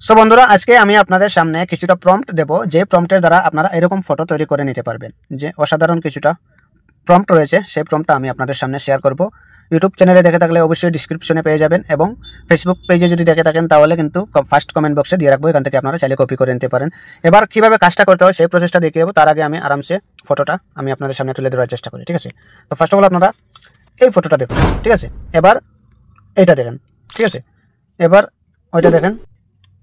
So বন্ধুরা, আজকে আমি আপনাদের সামনে কিছুটা প্রম্পট দেব, যে প্রম্পটের দ্বারা আপনারা এরকম ফটো তৈরি করে নিতে পারবেন। যে অসাধারণ কিছুটা প্রম্পট রয়েছে, সেই প্রম্পটটা আমি আপনাদের সামনে শেয়ার করব। ইউটিউব চ্যানেলে দেখে থাকলে অবশ্যই ডিসক্রিপশনে পেয়ে যাবেন, এবং ফেসবুক পেজে যদি দেখে থাকেন তাহলে কিন্তু ফার্স্ট কমেন্ট বক্সে দিয়ে রাখবো, এখান থেকে আপনারা চাইলে কপি করে নিতে পারেন। এবার কীভাবে কাজটা করতে হয় সেই প্রসেসটা দেখিয়ে দেবো। তার আগে আমি আরামসে ফটোটা আমি আপনাদের সামনে তুলে ধরার চেষ্টা করি, ঠিক আছে? তো ফার্স্ট অফ অল আপনারা এই ফটোটা দেখুন, ঠিক আছে? এবার এইটা দেখেন, ঠিক আছে? এবার ওইটা দেখেন,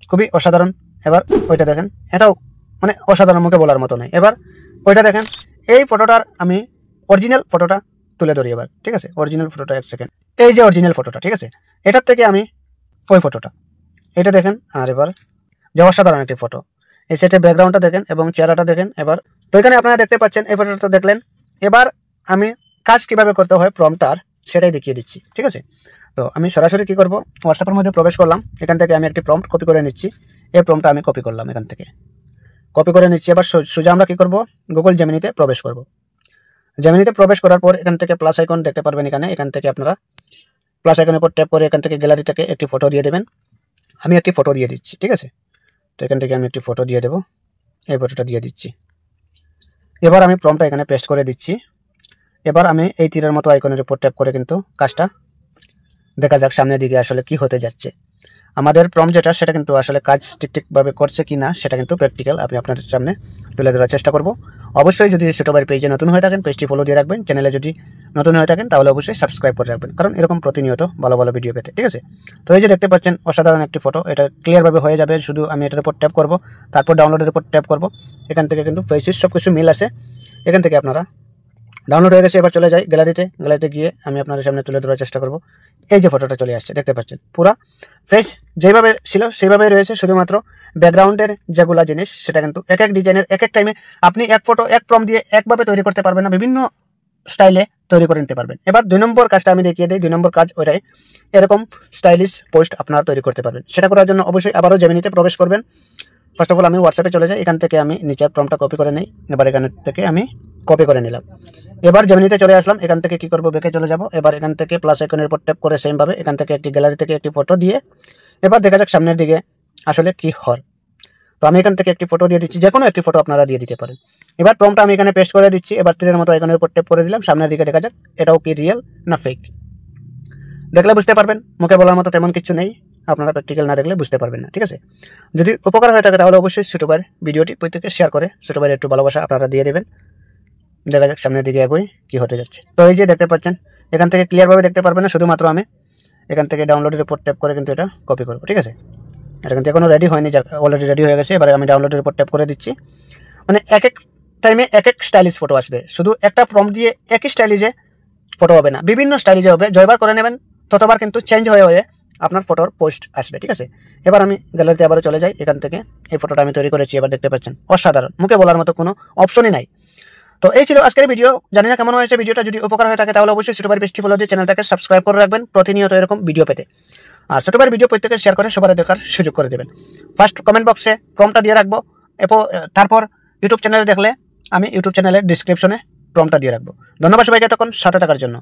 খুবই অসাধারণ। এবার ওইটা দেখেন, এটাও মানে অসাধারণ, মুখে বলার মতো নয়। এবার ওইটা দেখেন, এই ফটোটার আমি অরিজিনাল ফটোটা তুলে ধরি এবার, ঠিক আছে? অরিজিনাল ফটোটা, এক সেকেন্ড। এই যে অরিজিনাল ফটোটা, ঠিক আছে? এটার থেকে আমি ওই ফটোটা, এটা দেখেন। আর এবার যে অসাধারণ একটি ফটো, এই সেটের ব্যাকগ্রাউন্ডটা দেখেন এবং চেহারাটা দেখেন। এবার তো এখানে আপনারা দেখতে পাচ্ছেন এই ফটোটা দেখলেন। এবার আমি কাজ কিভাবে করতে হয় প্রম্পটার সেটাই দেখিয়ে দিচ্ছি, ঠিক আছে? তো আমি সরাসরি কী করব, হোয়াটসঅ্যাপের মধ্যে প্রবেশ করলাম। এখান থেকে আমি একটি প্রম্পট কপি করে নিচ্ছি। এই প্রম্পটটা আমি কপি করলাম, এখান থেকে কপি করে নিচ্ছি। এবার সোজা আমরা কী করব, গুগল জেমিনিতে প্রবেশ করব। জেমিনিতে প্রবেশ করার পর এখান থেকে প্লাস আইকন দেখতে পারবেন, এখান থেকে আপনারা প্লাস আইকনের উপর ট্যাপ করে এখান থেকে গ্যালারি থেকে একটি ফটো দিয়ে দেবেন। আমি একটি ফটো দিয়ে দিচ্ছি, ঠিক আছে? তো এখান থেকে আমি একটি ফটো দিয়ে দেবো, এই ফটোটা দিয়ে দিচ্ছি। এবার আমি প্রম্পটটা এখানে পেস্ট করে দিচ্ছি। এবার আমি এই তীরের মতো আইকনের উপর ট্যাপ করে কিন্তু কাজটা দেখা যাক সামনের দিকে আসলে কি হতে যাচ্ছে। আমাদের প্রম্পট যেটা, সেটা কিন্তু আসলে কাজ ঠিকঠাকভাবে করছে কি না সেটা কিন্তু প্র্যাকটিক্যাল আমি আপনাদের সামনে তুলে ধরার চেষ্টা করব। অবশ্যই যদি ছোটোবার পেজে নতুন হয়ে থাকেন পেজটি ফলো দিয়ে রাখবেন, চ্যানেলে যদি নতুন হয়ে থাকেন তাহলে অবশ্যই সাবস্ক্রাইব করে রাখবেন, কারণ এরকম প্রতিনিয়ত ভালো ভালো ভিডিও পেতে, ঠিক আছে? তো এই যে দেখতে পাচ্ছেন অসাধারণ একটি ফটো, এটা ক্লিয়ারভাবে হয়ে যাবে। শুধু আমি এটার উপর ট্যাপ করব, তারপর ডাউনলোডের উপর ট্যাপ করব। এখান থেকে কিন্তু ফেসিস সব কিছু মিল আছে। এখান থেকে আপনারা ডাউনলোড হয়ে গেছে। এবার চলে যাই গ্যালারিতে গিয়ে আমি আপনাদের সামনে তুলে ধরার চেষ্টা করব। এই যে ফটোটা চলে আসছে, দেখতে পাচ্ছেন পুরা ফ্রেশ যেভাবে ছিল সেইভাবেই রয়েছে। শুধুমাত্র ব্যাকগ্রাউন্ডের যেগুলো জিনিস সেটা কিন্তু এক এক ডিজাইনের এক এক টাইমে আপনি এক ফটো এক প্রম্পট দিয়ে একভাবে তৈরি করতে পারবেন না, বিভিন্ন স্টাইলে তৈরি করে নিতে পারবেন। এবার 2 নম্বর কাজটা আমি দেখিয়ে দিই। 2 নম্বর কাজ ওইটাই, এরকম স্টাইলিশ পোস্ট আপনারা তৈরি করতে পারবেন। সেটা করার জন্য অবশ্যই আবারও জেমিনিতে প্রবেশ করবেন। ফার্স্ট অফ অল আমি হোয়াটসঅ্যাপে চলে যাই। এখান থেকে আমি নিচের প্রম্পটটা কপি করে নিই। এবার এখান থেকে আমি কপি করে নিলাম। এবার জেমিনিতে চলে আসলাম। এখান থেকে কি করব, ব্যাকে চলে যাব। এবার এখান থেকে প্লাস আইকনের উপর ট্যাপ করে সেমভাবে এখান থেকে একটি গ্যালারি থেকে একটি ফটো দিয়ে এবার দেখা যাক সামনের দিকে আসলে কি হয়। তো আমি এখান থেকে একটি ফটো দিয়ে দিচ্ছি, যে কোনো একটি ফটো আপনারা দিয়ে দিতে পারেন। এবার প্রম্পটটা আমি এখানে পেস্ট করে দিচ্ছি। এবার তীরের মতো আইকনের উপর ট্যাপ করে দিলাম। সামনের দিকে দেখা যাক এটাও কি রিয়েল না ফেক। দেখলে বুঝতে পারবেন, মুখে বলার মতো তেমন কিছু নেই। আপনারা প্র্যাকটিক্যাল না দেখলে বুঝতে পারবেন না, ঠিক আছে? যদি উপকার হয়ে থাকে তাহলে অবশ্যই ছোটো ভাইয়ের ভিডিওটি প্রত্যেকে শেয়ার করে ছোটো ভাইয়ের একটু ভালোবাসা আপনারা দিয়ে দেবেন। দেখা যাক সামনের দিকে এগোই কি হতে যাচ্ছে। তো এই যে দেখতে পাচ্ছেন, এখান থেকে ক্লিয়ারভাবে দেখতে পারবেন না, শুধুমাত্র আমি এখান থেকে ডাউনলোডের উপর ট্যাপ করে কিন্তু এটা কপি করবো, ঠিক আছে? এটা কিন্তু এখনও রেডি হয়নি, অলরেডি রেডি হয়ে গেছে। এবারে আমি ডাউনলোডের উপর ট্যাপ করে দিচ্ছি। মানে এক এক টাইমে এক এক স্টাইলিশ ফটো আসবে। শুধু একটা প্রম্পট দিয়ে একই স্টাইলিজে ফটো হবে না, বিভিন্ন স্টাইলিজে হবে। যতবার করে নেবেন ততবার কিন্তু চেঞ্জ হয়ে হয়ে আপনার ফটোর পোস্ট আসবে, ঠিক আছে? এবার আমি গ্যালারিতে আবারও চলে যাই। এখান থেকে এই ফটোটা আমি তৈরি করেছি। এবার দেখতে পাচ্ছেন অসাধারণ, মুখে বলার মতো কোনো অপশনই নাই। তো এই ছিল আজকের ভিডিও। জানি না কেমন হয়েছে ভিডিওটা। যদি উপকার হয়ে থাকে তাহলে অবশ্যই ছোটো ভাইয়ের পেজটি ফলো দিয়ে চ্যানেলটাকে সাবস্ক্রাইব করে রাখবেন প্রতিনিয়ত এরকম ভিডিও পেতে। আর ছোটো ভাইয়ের ভিডিও প্রত্যেকে শেয়ার করে সবার দেখার সুযোগ করে দেবেন। ফার্স্ট কমেন্ট বক্সে প্রম্পটটা দিয়ে রাখবো, তারপর ইউটিউব চ্যানেলে দেখলে আমি ইউটিউব চ্যানেলের ডিসক্রিপশনে প্রম্পটটা দিয়ে রাখবো। ধন্যবাদ সবাইকে এতক্ষণ সাথে থাকার জন্য।